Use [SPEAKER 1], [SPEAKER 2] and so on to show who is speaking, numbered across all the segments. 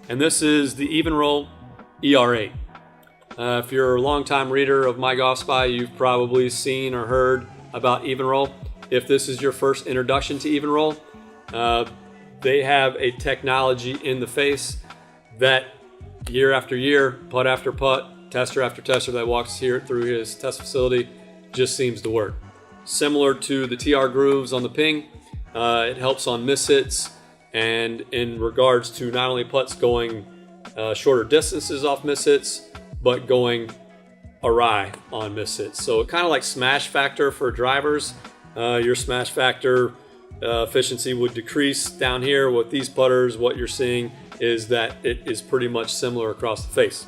[SPEAKER 1] and this is the Evnroll ER8. If you're a longtime reader of MyGolfSpy, you've probably seen or heard about Evenroll. If this is your first introduction to Evenroll, they have a technology in the face that year after year, putt after putt, tester after tester that walks here through his test facility just seems to work. Similar to the TR grooves on the ping, it helps on mishits, and in regards to not only putts going shorter distances off mishits, but going awry on mishits. So it kind of like smash factor for drivers. Your smash factor efficiency would decrease down here. With these putters, what you're seeing is that it is pretty much similar across the face.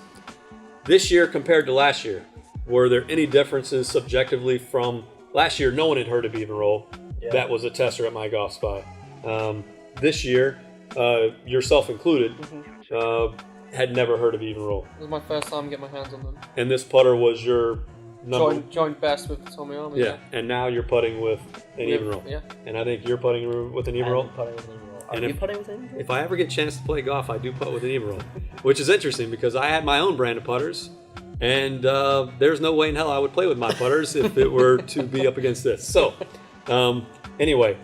[SPEAKER 1] This year compared to last year, were there any differences subjectively from last year? No one had heard of Evenroll. Yeah. That was a tester at MyGolfSpy. This year, yourself included, had never heard of Evenroll.
[SPEAKER 2] It was my first time getting my hands on them.
[SPEAKER 1] And this putter was your
[SPEAKER 2] joint best with Tommy Army.
[SPEAKER 1] Yeah, and now you're putting with an Evenroll.
[SPEAKER 2] Yeah.
[SPEAKER 1] And I think you're putting with an Evenroll.
[SPEAKER 3] Putting with an Evenroll. Are you putting with an Evenroll?
[SPEAKER 1] If I ever get a chance to play golf, I do putt with an Evenroll, which is interesting because I had my own brand of putters, and there's no way in hell I would play with my putters if it were to be up against this. So, anyway,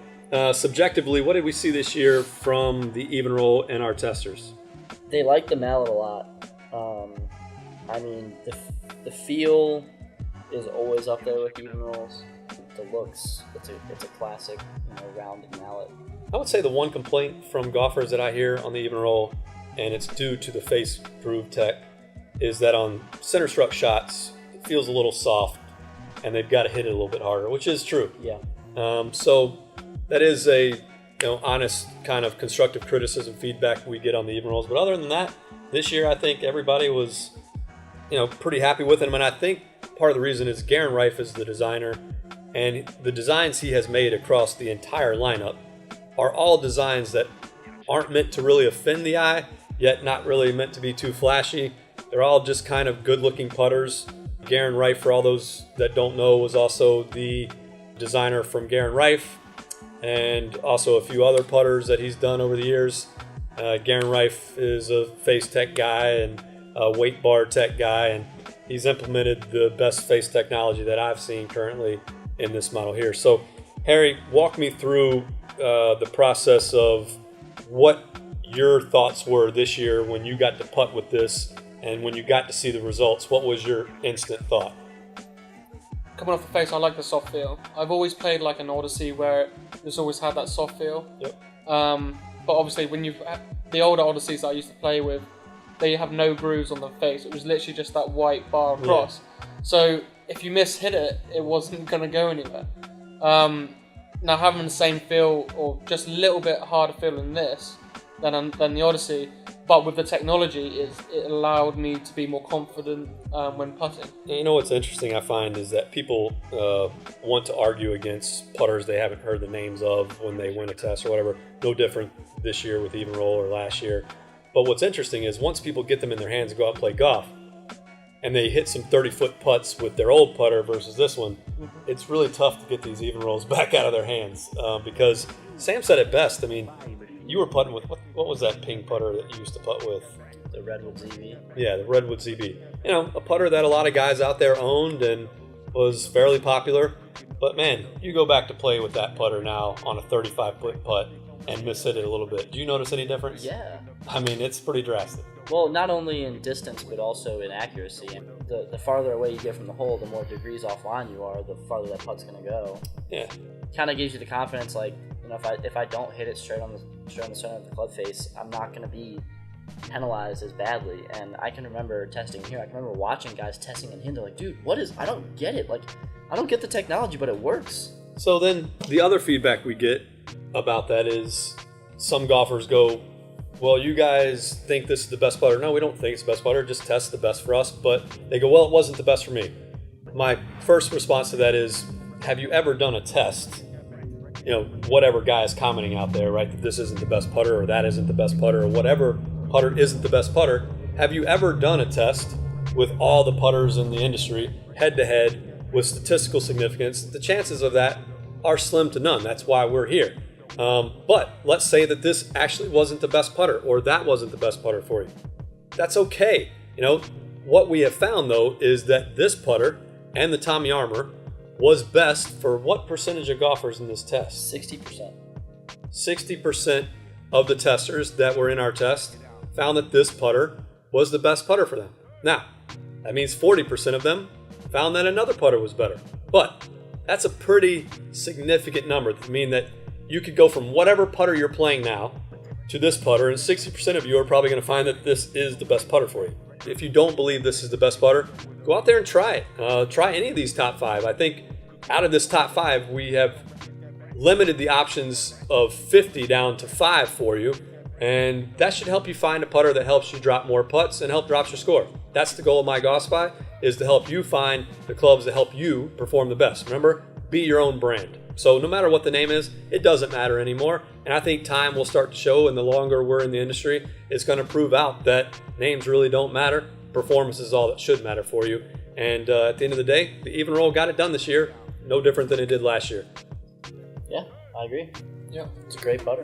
[SPEAKER 1] subjectively, what did we see this year from the Evenroll and our testers?
[SPEAKER 3] They like the Mallet a lot. I mean, the feel is always up there with Evenrolls. The looks, it's a classic, rounded Mallet.
[SPEAKER 1] I would say the one complaint from golfers that I hear on the Evenroll, and it's due to the face groove tech, is that on center stroke shots, it feels a little soft, and they've got to hit it a little bit harder, which is true.
[SPEAKER 3] Yeah.
[SPEAKER 1] So that is a honest kind of constructive criticism feedback we get on the Evenrolls. But other than that, this year I think everybody was pretty happy with them, and I think part of the reason is Garen Reif is the designer, and the designs he has made across the entire lineup are all designs that aren't meant to really offend the eye, yet not really meant to be too flashy. They're all just kind of good-looking putters. Garen Reif, for all those that don't know, was also the designer from Garen Reif, and also a few other putters that he's done over the years. Garen Reif is a face tech guy and a weight bar tech guy, and he's implemented the best face technology that I've seen currently in this model here. So, Harry, walk me through the process of what your thoughts were this year when you got to putt with this, and when you got to see the results. What was your instant thought?
[SPEAKER 2] Coming off the face, I like the soft feel. I've always played like an Odyssey where it's always had that soft feel.
[SPEAKER 1] Yep.
[SPEAKER 2] But obviously, when the older Odysseys that I used to play with, they have no grooves on the face. It was literally just that white bar across. Yeah. So if you hit it, it wasn't going to go anywhere. Now having the same feel, or just a little bit harder feel in this than the Odyssey, but with the technology, it allowed me to be more confident when putting.
[SPEAKER 1] You know what's interesting I find is that people want to argue against putters they haven't heard the names of when they win a test or whatever. No different this year with Evenroll or last year. But what's interesting is once people get them in their hands and go out and play golf, and they hit some 30-foot putts with their old putter versus this one, it's really tough to get these Evenrolls back out of their hands because Sam said it best. I mean, you were putting with, what was that ping putter that you used to putt with?
[SPEAKER 3] The Redwood ZB.
[SPEAKER 1] Yeah, the Redwood ZB. A putter that a lot of guys out there owned and was fairly popular. But man, you go back to play with that putter now on a 35-foot putt and miss-hit it a little bit. Do you notice any difference?
[SPEAKER 3] Yeah.
[SPEAKER 1] I mean, it's pretty drastic.
[SPEAKER 3] Well, not only in distance, but also in accuracy. The farther away you get from the hole, the more degrees offline you are, the farther that putt's going to go.
[SPEAKER 1] Yeah.
[SPEAKER 3] Kind of gives you the confidence, like, if I don't hit it straight on the center of the club face, I'm not going to be penalized as badly. And I can remember testing here. I can remember watching guys testing in here. They're like, dude, I don't get it. Like, I don't get the technology, but it works.
[SPEAKER 1] So then the other feedback we get about that is some golfers go, well, you guys think this is the best putter. No, we don't think it's the best putter. Just test the best for us. But they go, well, it wasn't the best for me. My first response to that is, have you ever done a test? Whatever guy is commenting out there, right, that this isn't the best putter or that isn't the best putter or whatever putter isn't the best putter. Have you ever done a test with all the putters in the industry head-to-head with statistical significance? The chances of that are slim to none. That's why we're here. But let's say that this actually wasn't the best putter, or that wasn't the best putter for you. That's okay. What we have found though is that this putter and the Tommy Armour was best for what percentage of golfers in this test?
[SPEAKER 3] 60%.
[SPEAKER 1] 60% of the testers that were in our test found that this putter was the best putter for them. Now, that means 40% of them found that another putter was better. But that's a pretty significant number. I mean that you could go from whatever putter you're playing now to this putter, and 60% of you are probably going to find that this is the best putter for you. If you don't believe this is the best putter, go out there and try it. Try any of these top 5. I think out of this top 5, we have limited the options of 50 down to 5 for you, and that should help you find a putter that helps you drop more putts and help drop your score. That's the goal of MyGolfSpy, is to help you find the clubs that help you perform the best. Remember, be your own brand. So no matter what the name is, it doesn't matter anymore. And I think time will start to show, and the longer we're in the industry, it's going to prove out that names really don't matter. Performance is all that should matter for you. And at the end of the day, the Evenroll got it done this year. No different than it did last year.
[SPEAKER 3] Yeah, I agree.
[SPEAKER 2] Yeah.
[SPEAKER 3] It's a great putter.